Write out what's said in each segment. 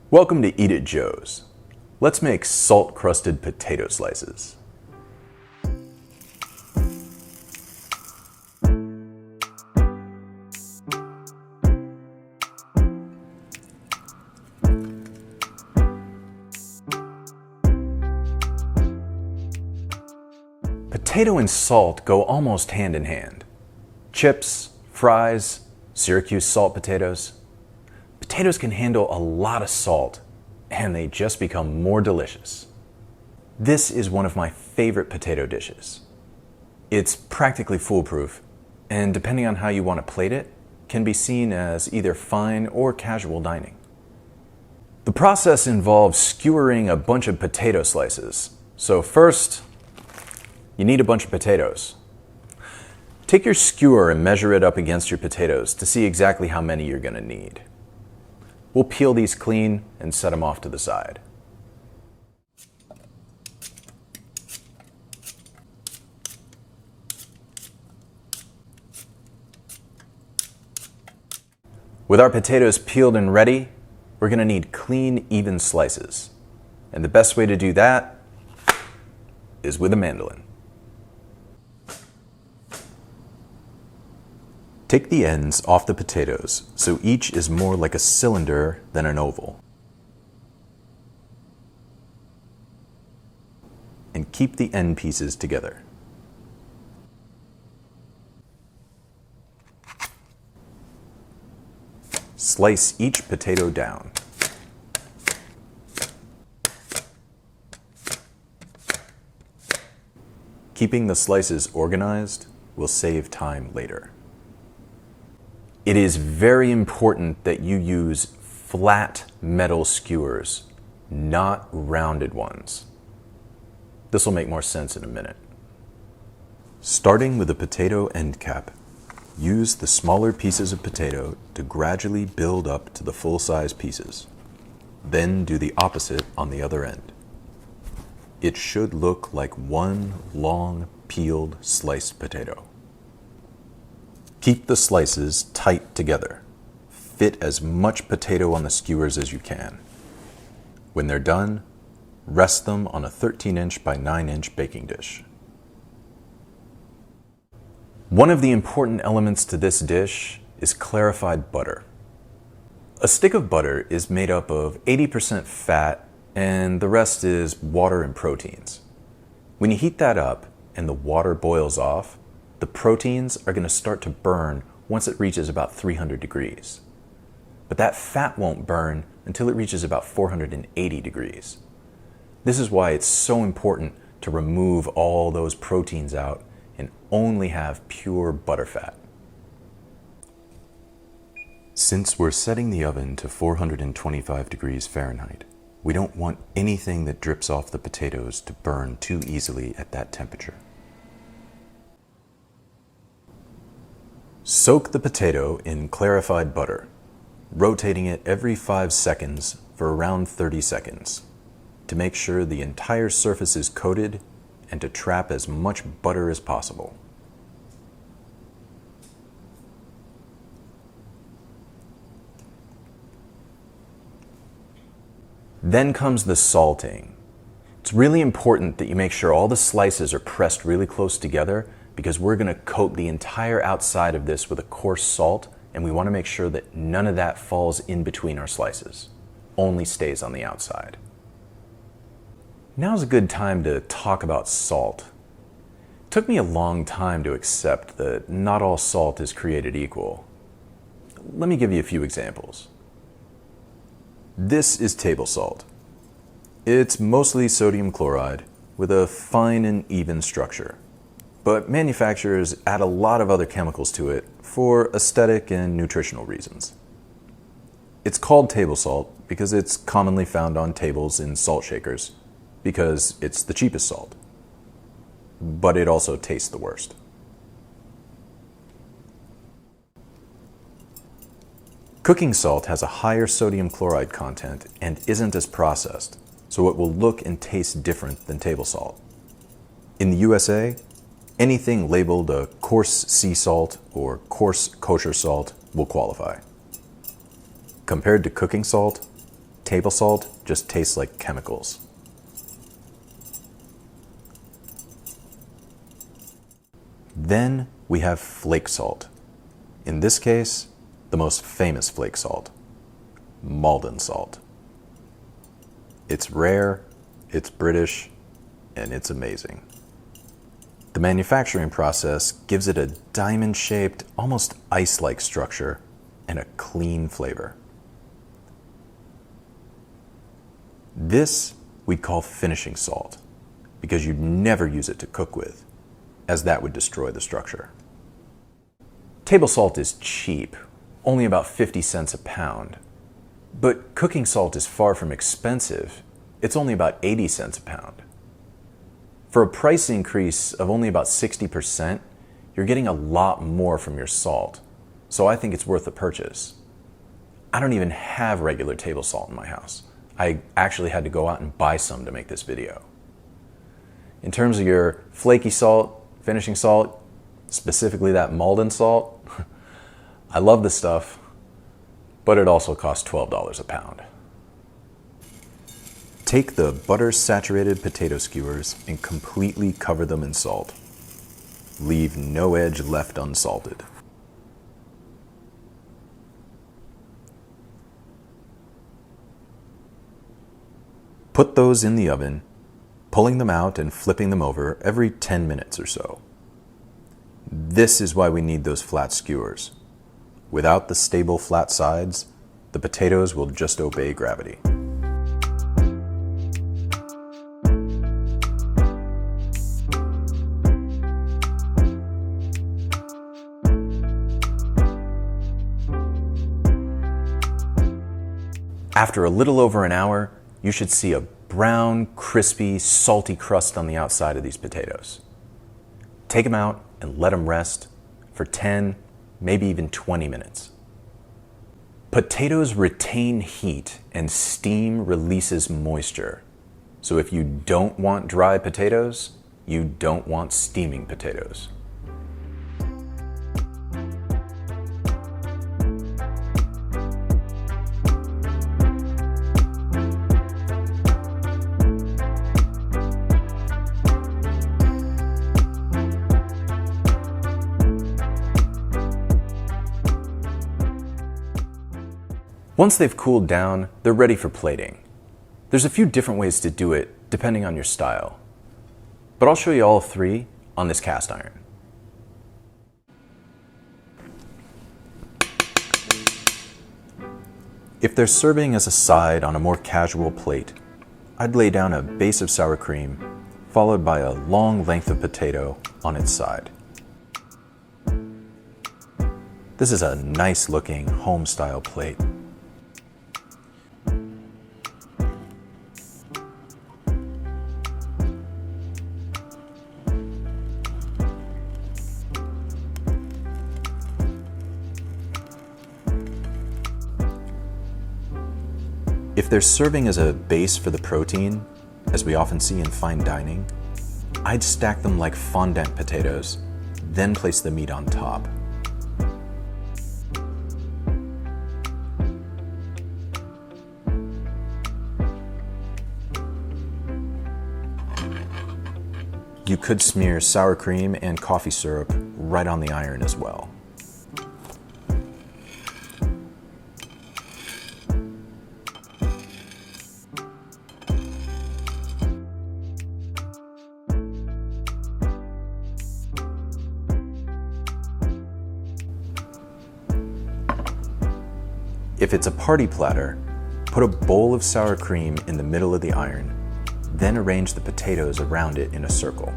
Welcome to Eat at Joe's. Let's make salt-crusted potato slices. Potato and salt go almost hand in hand. Chips, fries, Syracuse salt potatoes. Potatoes can handle a lot of salt, and they just become more delicious. This is one of my favorite potato dishes. It's practically foolproof, and depending on how you want to plate it, can be seen as either fine or casual dining. The process involves skewering a bunch of potato slices. So first, you need a bunch of potatoes. Take your skewer and measure it up against your potatoes to see exactly how many you're going to need. We'll peel these clean and set them off to the side. With our potatoes peeled and ready, we're going to need clean, even slices. And the best way to do that is with a mandolin. Take the ends off the potatoes so each is more like a cylinder than an oval. And keep the end pieces together. Slice each potato down. Keeping the slices organized will save time later. It is very important that you use flat metal skewers, not rounded ones. This will make more sense in a minute. Starting with the potato end cap, use the smaller pieces of potato to gradually build up to the full-size pieces. Then do the opposite on the other end. It should look like one long, peeled, sliced potato. Keep the slices tight together. Fit as much potato on the skewers as you can. When they're done, rest them on a 13-inch by 9-inch baking dish. One of the important elements to this dish is clarified butter. A stick of butter is made up of 80% fat and the rest is water and proteins. When you heat that up and the water boils off, the proteins are going to start to burn once it reaches about 300 degrees. But that fat won't burn until it reaches about 480 degrees. This is why it's so important to remove all those proteins out and only have pure butterfat. Since we're setting the oven to 425 degrees Fahrenheit, we don't want anything that drips off the potatoes to burn too easily at that temperature. Soak the potato in clarified butter, rotating it every 5 seconds for around 30 seconds to make sure the entire surface is coated and to trap as much butter as possible. Then comes the salting. It's really important that you make sure all the slices are pressed really close together because we're going to coat the entire outside of this with a coarse salt, and we want to make sure that none of that falls in between our slices, only stays on the outside. Now's a good time to talk about salt. It took me a long time to accept that not all salt is created equal. Let me give you a few examples. This is table salt. It's mostly sodium chloride with a fine and even structure. But manufacturers add a lot of other chemicals to it for aesthetic and nutritional reasons. It's called table salt because it's commonly found on tables in salt shakers, because it's the cheapest salt. But it also tastes the worst. Cooking salt has a higher sodium chloride content and isn't as processed, so it will look and taste different than table salt. In the USA, anything labeled a coarse sea salt or coarse kosher salt will qualify. Compared to cooking salt, Table salt just tastes like chemicals. Then we have flake salt. In this case, the most famous flake salt, Maldon salt. It's rare, it's British, and it's amazing. The manufacturing process gives it a diamond-shaped, almost ice-like structure and a clean flavor. This we'd call finishing salt because you'd never use it to cook with, as that would destroy the structure. Table salt is cheap, only about 50 cents a pound. But cooking salt is far from expensive. It's only about 80 cents a pound. For a price increase of only about 60%, you're getting a lot more from your salt. So I think it's worth the purchase. I don't even have regular table salt in my house. I actually had to go out and buy some to make this video. In terms of your flaky salt, finishing salt, specifically that Maldon salt, I love this stuff, but it also costs $12 a pound. Take the butter-saturated potato skewers and completely cover them in salt. Leave no edge left unsalted. Put those in the oven, pulling them out and flipping them over every 10 minutes or so. This is why we need those flat skewers. Without the stable flat sides, the potatoes will just obey gravity. After a little over an hour, you should see a brown, crispy, salty crust on the outside of these potatoes. Take them out and let them rest for 10, maybe even 20 minutes. Potatoes retain heat and steam releases moisture. So if you don't want dry potatoes, you don't want steaming potatoes. Once they've cooled down, they're ready for plating. There's a few different ways to do it depending on your style, but I'll show you all three on this cast iron. If they're serving as a side on a more casual plate, I'd lay down a base of sour cream followed by a long length of potato on its side. This is a nice looking home-style plate. If they're serving as a base for the protein, as we often see in fine dining, I'd stack them like fondant potatoes, then place the meat on top. You could smear sour cream and coffee syrup right on the iron as well. If it's a party platter, put a bowl of sour cream in the middle of the iron, then arrange the potatoes around it in a circle.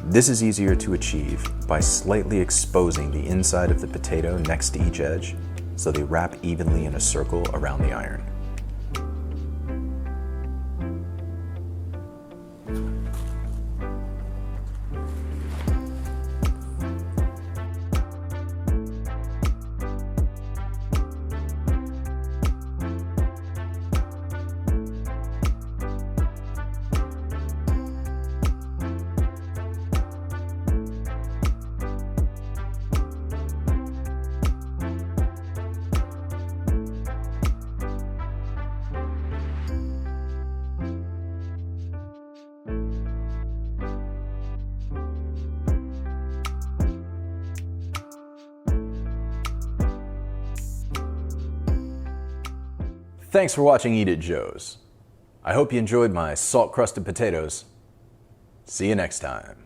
This is easier to achieve by slightly exposing the inside of the potato next to each edge so they wrap evenly in a circle around the iron. Thanks for watching Eat at Joe's. I hope you enjoyed my salt-crusted potatoes. See you next time.